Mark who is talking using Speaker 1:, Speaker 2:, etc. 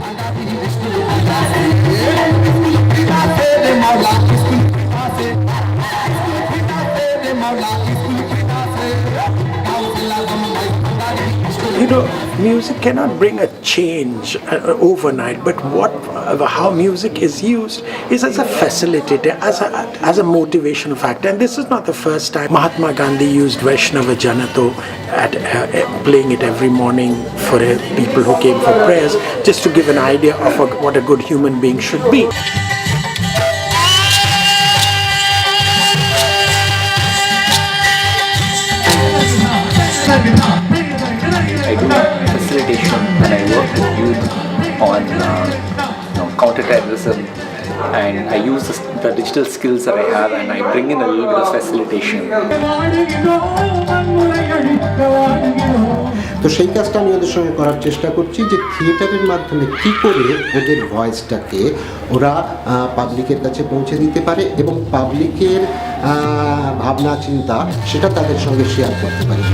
Speaker 1: You know, music cannot bring a change overnight, but how music is used is as a facilitator, as a motivational factor. And this is not the first time. Mahatma Gandhi used Vaishnava Janato playing it every morning for people who came for prayers, just to give an idea of what a good human being should be.
Speaker 2: I do facilitation and I work with youth on counter-terrorism, and I use the digital skills that I have and I bring in a little bit of facilitation.
Speaker 3: তো সেই কাজটা আমি ওদের সঙ্গে করার চেষ্টা করছি যে থিয়েটারের মাধ্যমে কী করে ওদের ভয়েসটাকে ওরা পাবলিকের কাছে পৌঁছে দিতে পারে এবং পাবলিকের ভাবনা চিন্তা সেটা তাদের সঙ্গে শেয়ার করতে পারে।